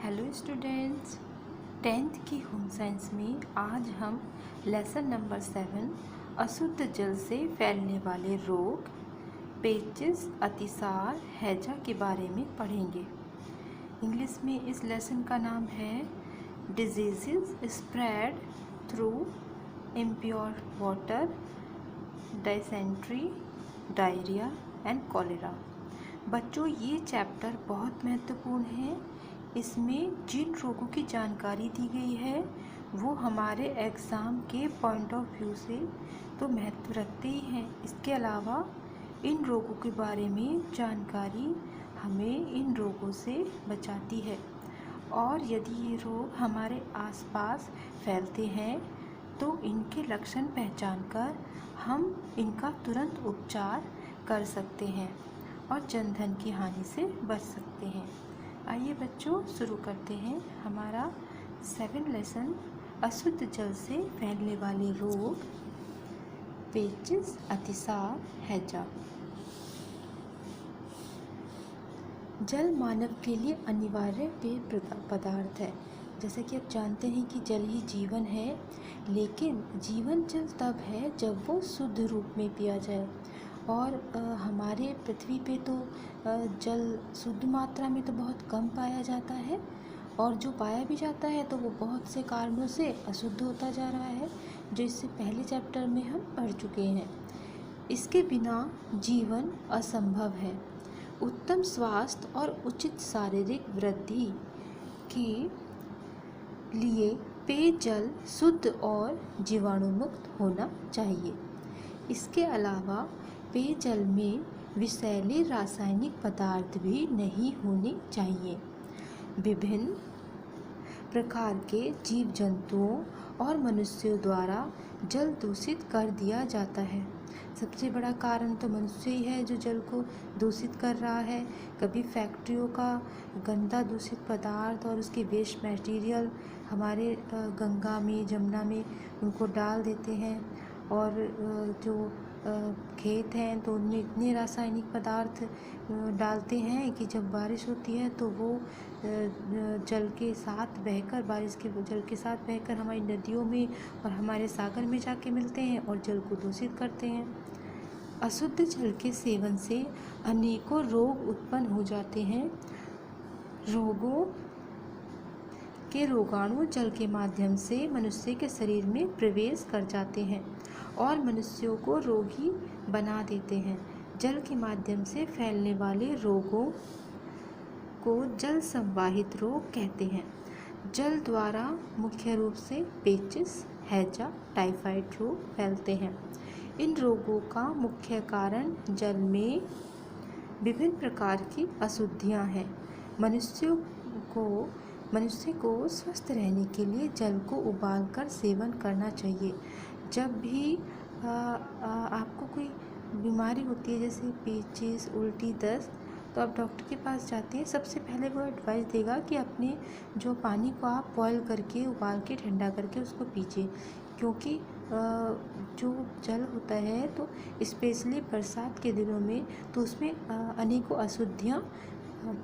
Hello students, 10th की home science में आज हम लेसन नंबर 7 अशुद्ध जल से फैलने वाले रोग, पेचिश, अतिसार, हैजा के बारे में पढ़ेंगे। इंग्लिश में इस लेसन का नाम है disease spread through impure water, dysentery, diarrhoea and cholera. बच्चों, ये चैप्टर बहुत महत्वपूर्ण है। इसमें जिन रोगों की जानकारी दी गई है वो हमारे एग्ज़ाम के पॉइंट ऑफ व्यू से तो महत्व रखते ही हैं। इसके अलावा इन रोगों के बारे में जानकारी हमें इन रोगों से बचाती है, और यदि ये रोग हमारे आसपास फैलते हैं तो इनके लक्षण पहचानकर हम इनका तुरंत उपचार कर सकते हैं और जनधन की हानि से बच सकते हैं। आइए बच्चों, शुरू करते हैं हमारा 7 लेसन अशुद्ध जल से फैलने वाले रोग, पेचिश, अतिसार, हैजा। जल मानव के लिए अनिवार्य पेय पदार्थ है। जैसा कि आप जानते हैं कि जल ही जीवन है, लेकिन जीवन जल तब है जब वो शुद्ध रूप में पिया जाए। और हमारे पृथ्वी पे तो जल शुद्ध मात्रा में तो बहुत कम पाया जाता है, और जो पाया भी जाता है तो वो बहुत से कारणों से अशुद्ध होता जा रहा है, जो इससे पहले चैप्टर में हम पढ़ चुके हैं। इसके बिना जीवन असंभव है। उत्तम स्वास्थ्य और उचित शारीरिक वृद्धि के लिए पेयजल शुद्ध और जीवाणुमुक्त होना चाहिए। इसके अलावा पेयजल में विषैले रासायनिक पदार्थ भी नहीं होने चाहिए। विभिन्न प्रकार के जीव जंतुओं और मनुष्यों द्वारा जल दूषित कर दिया जाता है। सबसे बड़ा कारण तो मनुष्य ही है जो जल को दूषित कर रहा है। कभी फैक्ट्रियों का गंदा दूषित पदार्थ और उसके वेस्ट मटेरियल हमारे गंगा में, जमुना में उनको डाल देते हैं, और जो खेत हैं तो उनमें इतने रासायनिक पदार्थ डालते हैं कि जब बारिश होती है तो वो जल के साथ बहकर, बारिश के जल के साथ बहकर हमारी नदियों में और हमारे सागर में जाके मिलते हैं और जल को दूषित करते हैं। अशुद्ध जल के सेवन से अनेकों रोग उत्पन्न हो जाते हैं। रोगों के रोगाणु जल के माध्यम से मनुष्य के शरीर में प्रवेश कर जाते हैं और मनुष्यों को रोगी बना देते हैं। जल के माध्यम से फैलने वाले रोगों को जल संवाहित रोग कहते हैं। जल द्वारा मुख्य रूप से पेचिश, हैजा, टाइफाइड रोग फैलते हैं। इन रोगों का मुख्य कारण जल में विभिन्न प्रकार की अशुद्धियां हैं। मनुष्य को स्वस्थ रहने के लिए जल को उबालकर सेवन करना चाहिए। जब भी आपको कोई बीमारी होती है, जैसे पेचिश, उल्टी, दस्त, तो आप डॉक्टर के पास जाते हैं, सबसे पहले वो एडवाइस देगा कि अपने जो पानी को आप बॉयल करके, उबाल के, ठंडा करके उसको पीजिए। क्योंकि जो जल होता है तो स्पेशली बरसात के दिनों में तो उसमें अनेकों अशुद्धियाँ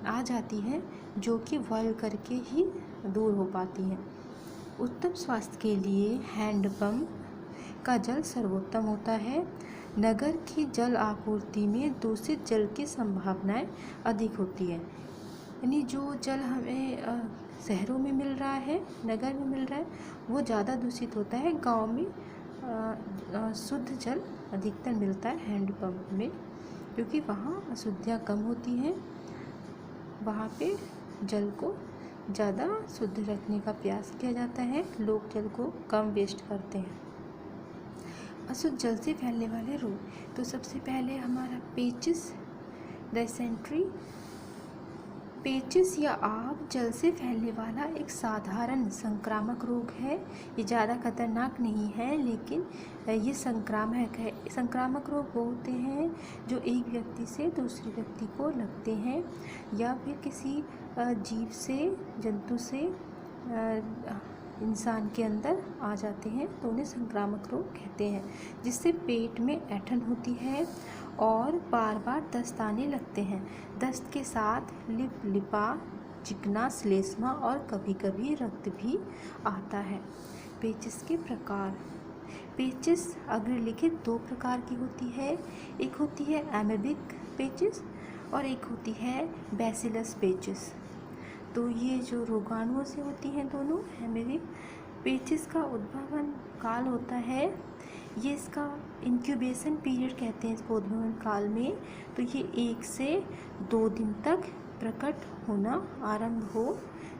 आ जाती हैं जो कि बॉयल करके ही दूर हो पाती हैं। उत्तम स्वास्थ्य के लिए हैंडपम्प का जल सर्वोत्तम होता है। नगर की जल आपूर्ति में दूषित जल की संभावनाएं अधिक होती है। यानी जो जल हमें शहरों में मिल रहा है, नगर में मिल रहा है, वो ज़्यादा दूषित होता है। गांव में शुद्ध जल अधिकतर मिलता है हैंडपम्प में, क्योंकि वहाँ अशुद्धियाँ कम होती हैं। वहाँ पे जल को ज़्यादा शुद्ध रखने का प्रयास किया जाता है। लोग जल को कम वेस्ट करते हैं। अशुद्ध जल से फैलने वाले रोग, तो सबसे पहले हमारा पेचिश, डायसेंट्री। पेचिश या आग जल से फैलने वाला एक साधारण संक्रामक रोग है। ये ज़्यादा खतरनाक नहीं है, लेकिन ये संक्रामक है। संक्रामक रोग वो होते हैं जो एक व्यक्ति से दूसरे व्यक्ति को लगते हैं, या फिर किसी जीव से, जंतु से इंसान के अंदर आ जाते हैं, तो उन्हें संक्रामक रोग कहते हैं। जिससे पेट में ऐंठन होती है और बार बार दस्त आने लगते हैं। दस्त के साथ लिपा चिकना, श्लेष्मा और कभी कभी रक्त भी आता है। पेचिस के प्रकार। पेचिस अग्रलिखित दो प्रकार की होती है। एक होती है एमेबिक पेचिस और एक होती है बैसिलस पेचिस। तो ये जो रोगाणुओं से होती हैं दोनों एमेबिक पेचिस का उद्भवन काल होता है, ये इसका इंक्यूबेशन पीरियड कहते हैं इसको उद्भवन काल में। तो ये 1 से 2 दिन तक प्रकट होना आरंभ हो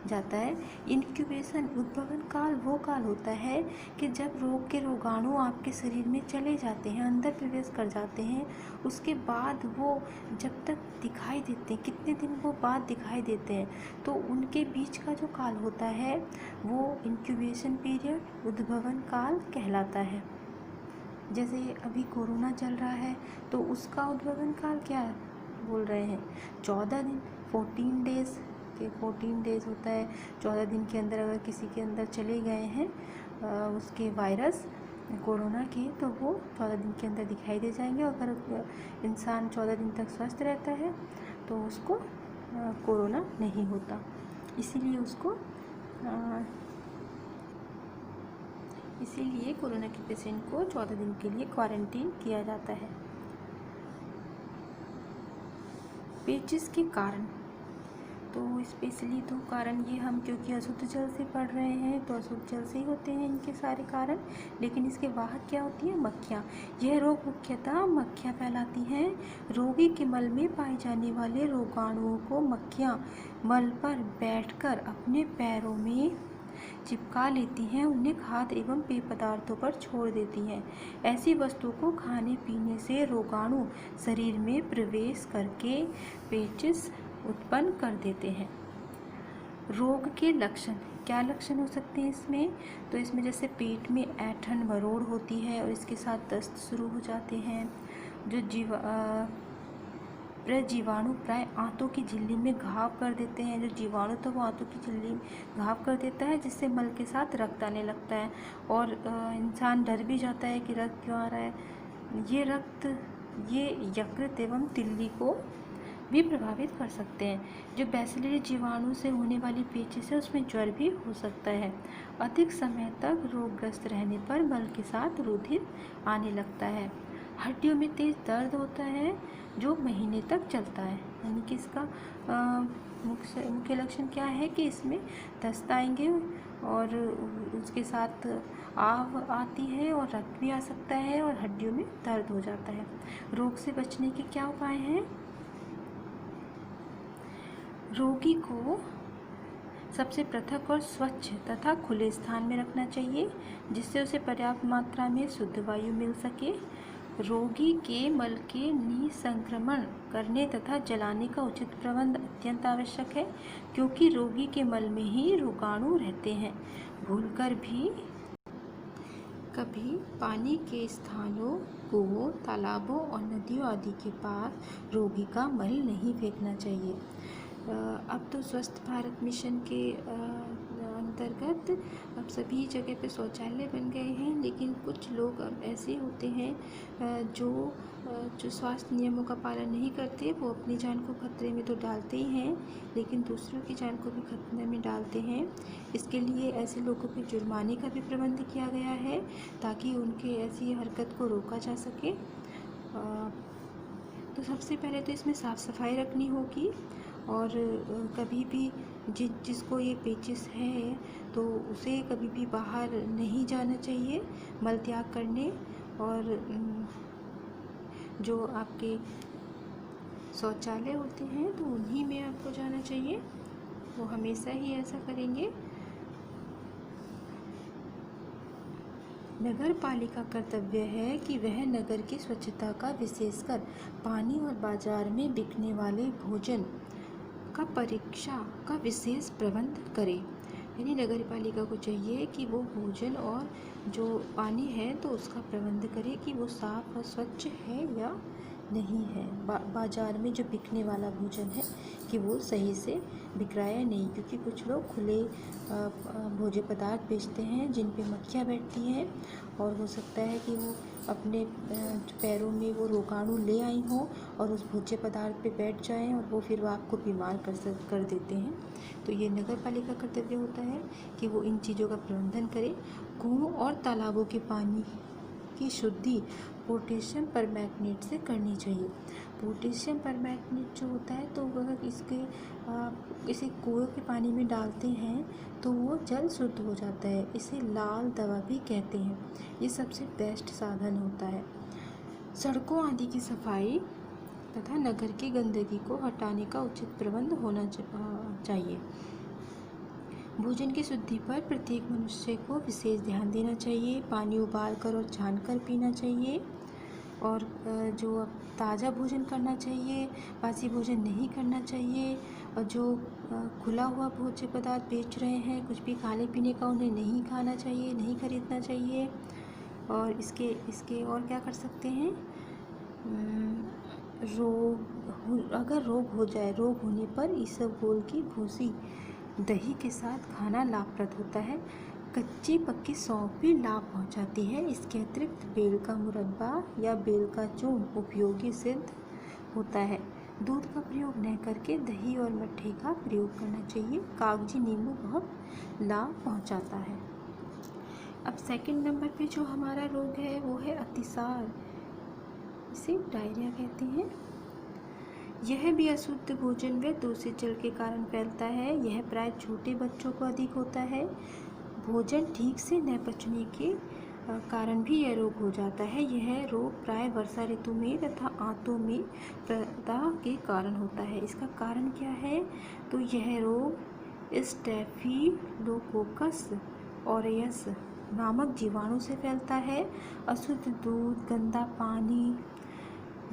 जाता है। इंक्यूबेशन उद्भवन काल वो काल होता है कि जब रोग के रोगाणु आपके शरीर में चले जाते हैं, अंदर प्रवेश कर जाते हैं, उसके बाद वो जब तक दिखाई देते हैं, कितने दिन वो बाद दिखाई देते हैं, तो उनके बीच का जो काल होता है वो इंक्यूबेशन पीरियड उद्भवन काल कहलाता है। जैसे अभी कोरोना चल रहा है तो उसका उद्भवन काल क्या बोल रहे हैं, 14 दिन, 14 डेज के 14 डेज होता है। 14 दिन के अंदर अगर किसी के अंदर चले गए हैं उसके वायरस कोरोना के, तो वो 14 दिन के अंदर दिखाई दे जाएंगे। और अगर इंसान 14 दिन तक स्वस्थ रहता है तो उसको कोरोना नहीं होता। इसीलिए कोरोना के पेशेंट को 14 दिन के लिए क्वारंटीन किया जाता है। पेचिस के कारण। तो स्पेशली तो कारण ये हम क्योंकि अशुद्ध जल से पढ़ रहे हैं तो अशुद्ध जल से ही होते हैं इनके सारे कारण। लेकिन इसके वाहक क्या होती हैं, मक्खियाँ। यह रोग मुख्यतः मक्खियाँ फैलाती हैं। रोगी के मल में पाए जाने वाले रोगाणुओं को मक्खियाँ मल पर बैठकर अपने पैरों में चिपका लेती हैं, उन्हें खाद्य एवं पेय पदार्थों पर छोड़ देती हैं। ऐसी वस्तुओं को खाने पीने से रोगाणु शरीर में प्रवेश करके पेचिस उत्पन्न कर देते हैं। रोग के लक्षण। क्या लक्षण हो सकते हैं इसमें, तो इसमें जैसे पेट में ऐंठन मरोड़ होती है और इसके साथ दस्त शुरू हो जाते हैं। जो जीवाणु प्राय आंतों की झिल्ली में घाव कर देते हैं। जो जीवाणु तो वो आंतों की झिल्ली में घाव कर देता है, जिससे मल के साथ रक्त आने लगता है और इंसान डर भी जाता है कि रक्त क्यों आ रहा है। ये यकृत एवं तिल्ली को भी प्रभावित कर सकते हैं। जो बैसिलरी जीवाणु से होने वाली पेचिस है उसमें ज्वर भी हो सकता है। अधिक समय तक रोगग्रस्त रहने पर मल के साथ रुधिर आने लगता है। हड्डियों में तेज दर्द होता है जो महीने तक चलता है। यानी कि इसका मुख्य लक्षण क्या है कि इसमें दस्त आएंगे और उसके साथ आव आती है और रक्त भी आ सकता है और हड्डियों में दर्द हो जाता है। रोग से बचने के क्या उपाय हैं? रोगी को सबसे पृथक और स्वच्छ तथा खुले स्थान में रखना चाहिए, जिससे उसे पर्याप्त मात्रा में शुद्ध वायु मिल सके। रोगी के मल के निसंक्रमण करने तथा जलाने का उचित प्रबंध अत्यंत आवश्यक है, क्योंकि रोगी के मल में ही रोगाणु रहते हैं। भूलकर भी कभी पानी के स्थानों, कुओं, तालाबों और नदियों आदि के पास रोगी का मल नहीं फेंकना चाहिए। अब तो स्वस्थ भारत मिशन के अंतर्गत अब सभी जगह पे शौचालय बन गए हैं, लेकिन कुछ लोग अब ऐसे होते हैं जो स्वास्थ्य नियमों का पालन नहीं करते। वो अपनी जान को खतरे में तो डालते ही हैं, लेकिन दूसरों की जान को भी खतरे में डालते हैं। इसके लिए ऐसे लोगों पे जुर्माने का भी प्रबंध किया गया है, ताकि उनके ऐसी हरकत को रोका जा सके। तो सबसे पहले तो इसमें साफ़ सफाई रखनी होगी और कभी भी जिसको ये पेचिस है तो उसे कभी भी बाहर नहीं जाना चाहिए मल त्याग करने। और जो आपके शौचालय होते हैं तो उन्हीं में आपको जाना चाहिए, वो हमेशा ही ऐसा करेंगे। नगर पालिका कर्तव्य है कि वह नगर की स्वच्छता का, विशेषकर पानी और बाजार में बिकने वाले भोजन का परीक्षा का विशेष प्रबंध करे। यानी नगर पालिका को चाहिए कि वो भोजन और जो पानी है तो उसका प्रबंध करे कि वो साफ और स्वच्छ है या नहीं है। बाज़ार में जो बिकने वाला भोजन है कि वो सही से बिक रहा है नहीं, क्योंकि कुछ लोग खुले भोज्य पदार्थ बेचते हैं जिन पे मक्खियाँ बैठती हैं, और हो सकता है कि वो अपने पैरों में वो रोगाणु ले आई हों और उस भोज्य पदार्थ पे बैठ जाएं, और वो फिर वो आपको बीमार कर देते हैं। तो ये नगर पालिका का कर्तव्य होता है कि वो इन चीज़ों का प्रबंधन करे। कुओं और तालाबों के पानी की शुद्धि पोटेशियम परमैंगनेट से करनी चाहिए। पोटेशियम परमैंगनेट जो होता है, तो अगर इसे कुएं के पानी में डालते हैं तो वो जल शुद्ध हो जाता है। इसे लाल दवा भी कहते हैं। ये सबसे बेस्ट साधन होता है। सड़कों आदि की सफाई तथा नगर की गंदगी को हटाने का उचित प्रबंध होना चाहिए। भोजन की शुद्धि पर प्रत्येक मनुष्य को विशेष ध्यान देना चाहिए। पानी उबालकर और छानकर पीना चाहिए, और जो ताज़ा भोजन करना चाहिए, बासी भोजन नहीं करना चाहिए। और जो खुला हुआ भोज्य पदार्थ बेच रहे हैं, कुछ भी खाने पीने का उन्हें नहीं खाना चाहिए, नहीं खरीदना चाहिए। और इसके और क्या कर सकते हैं? अगर रोग हो जाए, रोग होने पर इसबगोल की भूसी दही के साथ खाना लाभप्रद होता है। कच्ची पक्की सौंफ भी लाभ पहुंचाती है। इसके अतिरिक्त बेल का मुरब्बा या बेल का चूर्ण उपयोगी सिद्ध होता है। दूध का प्रयोग न करके दही और मट्ठे का प्रयोग करना चाहिए। कागजी नींबू बहुत लाभ पहुंचाता है। अब सेकंड नंबर पे जो हमारा रोग है वो है अतिसार, इसे डायरिया कहते हैं। यह भी अशुद्ध भोजन व दूषित जल के कारण फैलता है। यह प्राय छोटे बच्चों को अधिक होता है। भोजन ठीक से न पचने के कारण भी यह रोग हो जाता है। यह रोग प्राय वर्षा ऋतु में तथा आंतों में प्रदाह के कारण होता है। इसका कारण क्या है? तो यह रोग स्टेफिलोकोकस ऑरियस नामक जीवाणु से फैलता है। अशुद्ध दूध, गंदा पानी,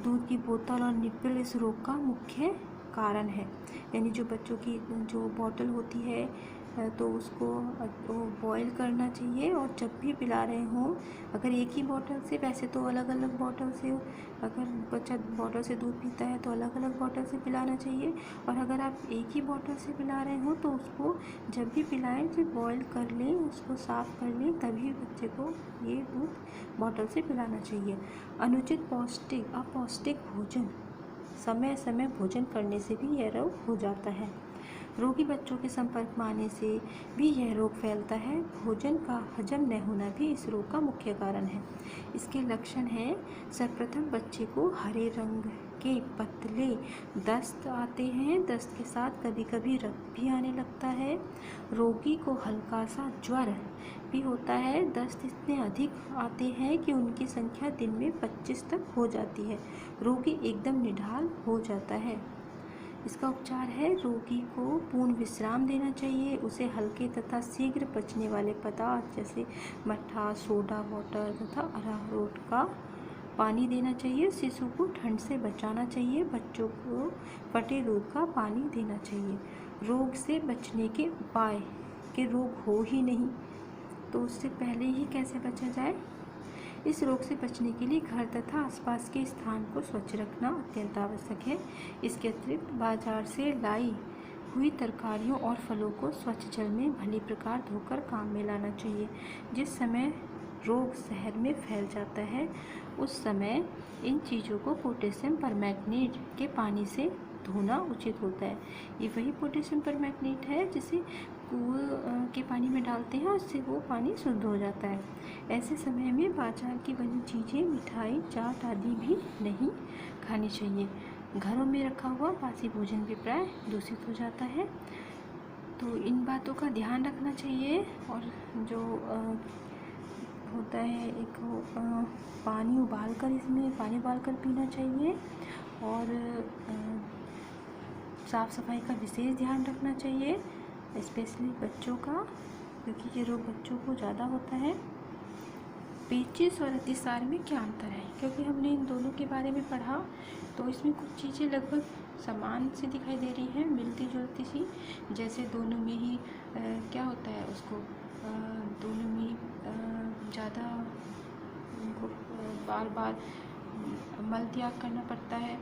दूध की बोतल और निप्पल इस रोग का मुख्य कारण है। यानी जो बच्चों की जो बोतल होती है तो उसको बॉईल करना चाहिए, और जब भी पिला रहे हों, अगर एक ही बोतल से, वैसे तो अलग अलग बोतल से, अगर बच्चा बोतल से दूध पीता है तो अलग अलग बोतल से पिलाना चाहिए। और अगर आप एक ही बोतल से पिला रहे हो तो उसको जब भी पिलाएं तो बॉईल कर लें, उसको साफ़ कर लें, तभी बच्चे को ये दूध बोतल से पिलाना चाहिए। अनुचित अपौष्टिक भोजन, समय समय भोजन करने से भी यह रोग हो जाता है। रोगी बच्चों के संपर्क में आने से भी यह रोग फैलता है। भोजन का हजम न होना भी इस रोग का मुख्य कारण है। इसके लक्षण हैं, सर्वप्रथम बच्चे को हरे रंग के पतले दस्त आते हैं। दस्त के साथ कभी कभी रक्त भी आने लगता है। रोगी को हल्का सा ज्वर भी होता है। दस्त इतने अधिक आते हैं कि उनकी संख्या दिन में 25 तक हो जाती है। रोगी एकदम निढाल हो जाता है। इसका उपचार है, रोगी को पूर्ण विश्राम देना चाहिए। उसे हल्के तथा शीघ्र पचने वाले पदार्थ जैसे मट्ठा, सोडा वाटर तथा अरारोट का पानी देना चाहिए। शिशु को ठंड से बचाना चाहिए। बच्चों को फटे दूध का पानी देना चाहिए। रोग से बचने के उपाय, कि रोग हो ही नहीं तो उससे पहले ही कैसे बचा जाए। इस रोग से बचने के लिए घर तथा आसपास के स्थान को स्वच्छ रखना अत्यंत आवश्यक है। इसके अतिरिक्त बाजार से लाई हुई तरकारियों और फलों को स्वच्छ जल में भली प्रकार धोकर काम में लाना चाहिए। जिस समय रोग शहर में फैल जाता है उस समय इन चीज़ों को पोटेशियम परमैंगनेट के पानी से धोना उचित होता है। ये वही पोटेशियम परमैंगनेट है जिसे कुएं के पानी में डालते हैं, उससे वो पानी शुद्ध हो जाता है। ऐसे समय में बाजार की बनी चीज़ें, मिठाई, चाट आदि भी नहीं खानी चाहिए। घरों में रखा हुआ बासी भोजन भी प्राय दूषित हो जाता है। तो इन बातों का ध्यान रखना चाहिए। और जो होता है, एक पानी उबालकर पीना चाहिए, और साफ़ सफाई का विशेष ध्यान रखना चाहिए, स्पेशली बच्चों का, क्योंकि ये रोग बच्चों को ज़्यादा होता है। पेचिश और अतिसार में क्या अंतर है? क्योंकि हमने इन दोनों के बारे में पढ़ा तो इसमें कुछ चीज़ें लगभग समान सी दिखाई दे रही हैं, मिलती जुलती सी। जैसे दोनों में ही क्या होता है, उसको दोनों में ज़्यादा उनको बार बार मल त्याग करना पड़ता है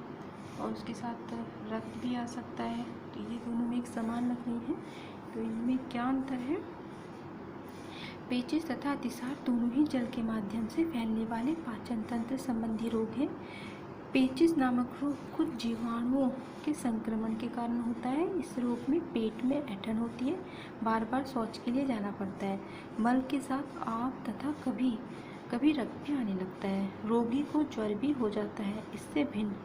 और उसके साथ रक्त भी आ सकता है। तो ये दोनों में एक समान लग रही हैं, तो इनमें क्या अंतर है? पेचिश तथा अतिसार दोनों ही जल के माध्यम से फैलने वाले पाचन तंत्र संबंधी रोग हैं। पेचिश नामक रोग कुछ जीवाणुओं के संक्रमण के कारण होता है। इस रोग में पेट में ऐंठन होती है, बार बार शौच के लिए जाना पड़ता है, मल के साथ आप तथा कभी कभी रक्त भी आने लगता है। रोगी को ज्वर भी हो जाता है। इससे भिन्न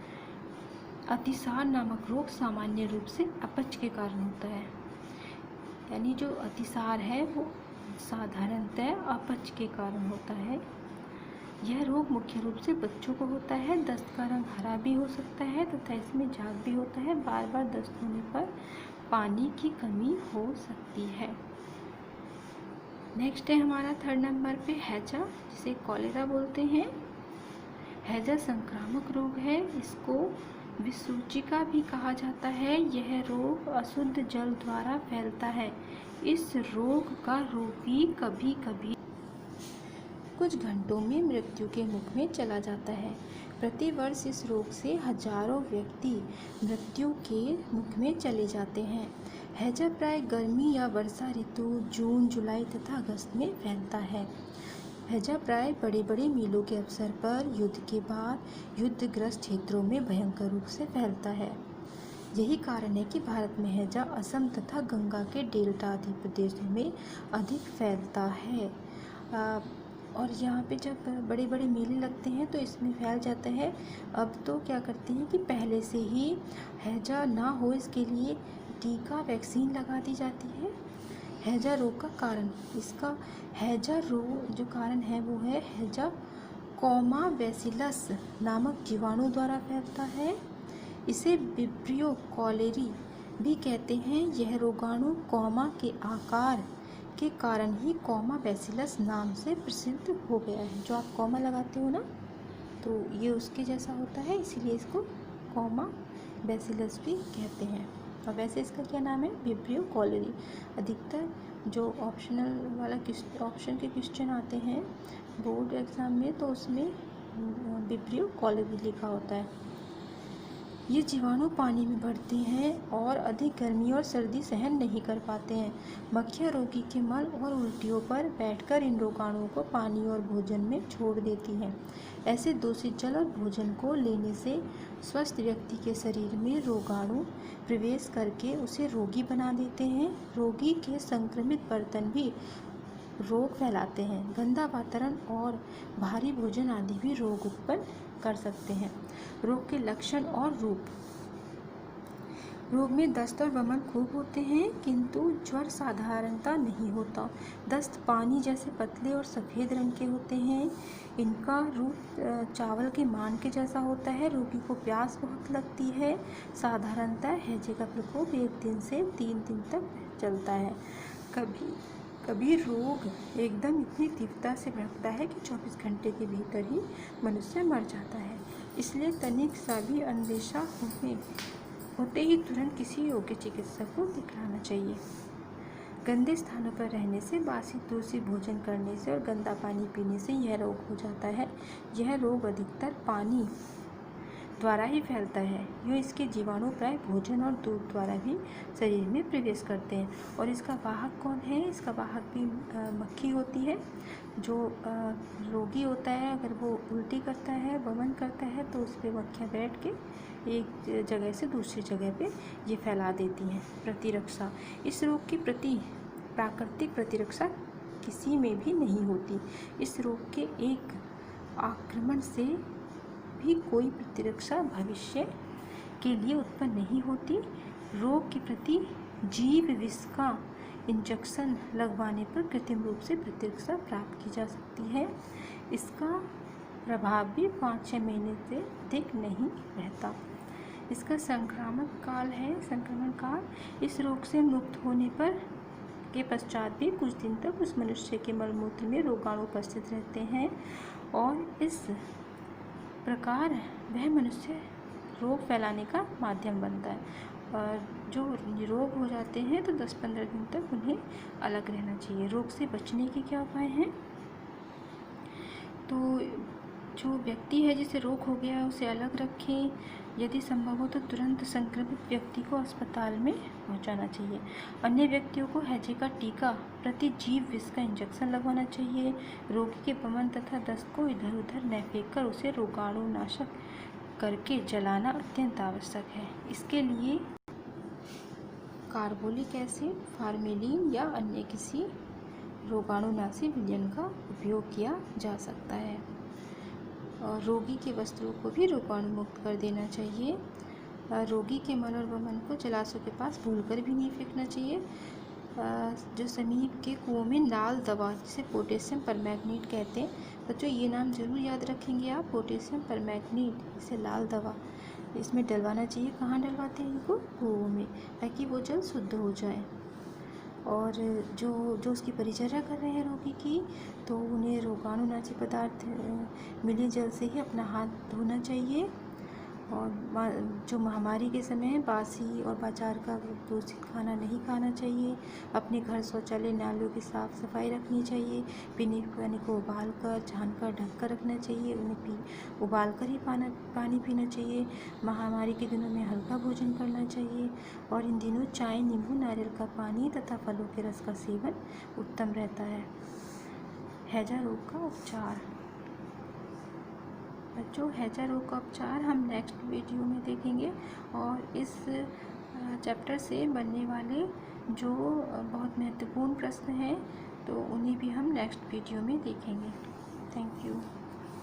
अतिसार नामक रोग सामान्य रूप से अपच के कारण होता है। यानी जो अतिसार है वो साधारणतः अपच के कारण होता है। यह रोग मुख्य रूप से बच्चों को होता है। दस्त का रंग हरा भी हो सकता है तथा इसमें झाग भी होता है। बार बार दस्त होने पर पानी की कमी हो सकती है। नेक्स्ट है हमारा 3rd नंबर पे हैजा, जिसे कॉलेरा बोलते हैं। हैजा संक्रामक रोग है। इसको विसूचिका भी कहा जाता है। यह रोग अशुद्ध जल द्वारा फैलता है। इस रोग का रोगी कभी कभी कुछ घंटों में मृत्यु के मुख में चला जाता है। प्रतिवर्ष इस रोग से हजारों व्यक्ति मृत्यु के मुख में चले जाते हैं। हैजा प्राय गर्मी या वर्षा ऋतु जून, जुलाई तथा अगस्त में फैलता है। हैजा प्राय बड़े बड़े मेलों के अवसर पर युद्ध के बाद युद्धग्रस्त क्षेत्रों में भयंकर रूप से फैलता है। यही कारण है कि भारत में हैजा असम तथा गंगा के डेल्टा आदि प्रदेशों में अधिक फैलता है। और यहाँ पे जब बड़े बड़े मेले लगते हैं तो इसमें फैल जाता है। अब तो क्या करते हैं कि पहले से ही हैजा ना हो इसके लिए टीका, वैक्सीन लगा दी जाती है। हैजा रोग का कारण, इसका हैजा रोग जो कारण है वो है हैजा कॉमा बैसिलस नामक जीवाणु द्वारा फैलता है। इसे विब्रियो कॉलेरी भी कहते हैं। यह रोगाणु कॉमा के आकार के कारण ही कॉमा बैसिलस नाम से प्रसिद्ध हो गया है। जो आप कॉमा लगाते हो ना, तो ये उसके जैसा होता है, इसीलिए इसको कॉमा बैसिलस भी कहते हैं। और वैसे इसका क्या नाम है? Vibrio cholerae. अधिकतर जो ऑप्शनल वाला ऑप्शन के क्वेश्चन आते हैं बोर्ड एग्ज़ाम में, तो उसमें विब्रियो कॉलेरी लिखा होता है। ये जीवाणु पानी में बढ़ते हैं और अधिक गर्मी और सर्दी सहन नहीं कर पाते हैं। मक्खियाँ रोगी के मल और उल्टियों पर बैठकर इन रोगाणुओं को पानी और भोजन में छोड़ देती हैं। ऐसे दूषित जल और भोजन को लेने से स्वस्थ व्यक्ति के शरीर में रोगाणु प्रवेश करके उसे रोगी बना देते हैं। रोगी के संक्रमित बर्तन भी रोग फैलाते हैं। गंदा वातावरण और भारी भोजन आदि भी रोग उत्पन्न कर सकते हैं। रोग के लक्षण और रूप। रोग में दस्त और वमन खूब होते हैं, किंतु ज्वर साधारणतः नहीं होता। दस्त पानी जैसे पतले और सफ़ेद रंग के होते हैं। इनका रूप चावल के मान के जैसा होता है। रोगी को प्यास बहुत लगती है। साधारणतः हैजे का प्रकोप 1 दिन से 3 दिन तक चलता है। कभी रोग एकदम इतनी तीव्रता से बढ़ता है कि 24 घंटे के भीतर ही मनुष्य मर जाता है। इसलिए तनिक सा भी अंदेशा होते ही तुरंत किसी योग्य चिकित्सक को दिखलाना चाहिए। गंदे स्थानों पर रहने से, बासी दूषित भोजन करने से और गंदा पानी पीने से यह रोग हो जाता है। यह रोग अधिकतर पानी द्वारा ही फैलता है। यो इसके जीवाणु प्राय भोजन और दूध द्वारा भी शरीर में प्रवेश करते हैं। और इसका वाहक कौन है? इसका वाहक भी मक्खी होती है। जो रोगी होता है, अगर वो उल्टी करता है, वमन करता है, तो उस पर मक्खियाँ बैठ के एक जगह से दूसरी जगह पे ये फैला देती हैं। प्रतिरक्षा। इस रोग की प्राकृतिक प्रतिरक्षा किसी में भी नहीं होती। इस रोग के एक आक्रमण से भी कोई प्रतिरक्षा भविष्य के लिए उत्पन्न नहीं होती। रोग के प्रति जीव विष का इंजेक्शन लगवाने पर कृत्रिम रूप से प्रतिरक्षा प्राप्त की जा सकती है। इसका प्रभाव भी 5-6 महीने से अधिक नहीं रहता। इसका संक्रामक काल है, संक्रमण काल। इस रोग से मुक्त होने पर के पश्चात भी कुछ दिन तक उस मनुष्य के मलमूत्र में रोगाणु उपस्थित रहते हैं और इस प्रकार वह मनुष्य रोग फैलाने का माध्यम बनता है। और जो रोग हो जाते हैं तो 10-15 दिन तक उन्हें अलग रहना चाहिए। रोग से बचने के क्या उपाय हैं? तो जो व्यक्ति है जिसे रोग हो गया है उसे अलग रखें। यदि संभव हो तो तुरंत संक्रमित व्यक्ति को अस्पताल में पहुंचाना चाहिए। अन्य व्यक्तियों को हैजे का टीका प्रतिजीव विष का इंजेक्शन लगवाना चाहिए। रोगी के वमन तथा दस्त को इधर उधर न फेंककर उसे रोगाणुनाशक करके जलाना अत्यंत आवश्यक है। इसके लिए कार्बोलिक एसिड, फार्मेलिन या अन्य किसी रोगाणुनाशी विलयन का उपयोग किया जा सकता है। और रोगी के वस्त्रों को भी रोगाणु मुक्त कर देना चाहिए। रोगी के मल और वमन को जलाशयों के पास भूलकर भी नहीं फेंकना चाहिए। जो समीप के कुओं में लाल दवा, जिसे पोटेशियम परमैंगनीट कहते हैं, बच्चों ये नाम ज़रूर याद रखेंगे आप, पोटेशियम परमैंगनीट, इसे लाल दवा, इसमें डलवाना चाहिए। कहाँ डलवाते हैं इनको? कुओं में, ताकि वो जल शुद्ध हो जाए। और जो उसकी परिचर्या कर रहे हैं रोगी की, तो उन्हें रोगाणुनाशी पदार्थ मिले जल से ही अपना हाथ धोना चाहिए। और जो महामारी के समय बासी और बाजार का दूषित खाना नहीं खाना चाहिए। अपने घर शौचालय नालियों की साफ़ सफाई रखनी चाहिए। पीने के पानी को उबाल कर, छान कर, ढक कर रखना चाहिए। उन्हें उबाल कर ही पानी पीना चाहिए। महामारी के दिनों में हल्का भोजन करना चाहिए। और इन दिनों चाय, नींबू, नारियल का पानी तथा फलों के रस का सेवन उत्तम रहता है। हैजा रोग का उपचार। बच्चों, हैजा रोग का उपचार हम नेक्स्ट वीडियो में देखेंगे। और इस चैप्टर से बनने वाले जो बहुत महत्वपूर्ण प्रश्न हैं, तो उन्हें भी हम नेक्स्ट वीडियो में देखेंगे। Thank you.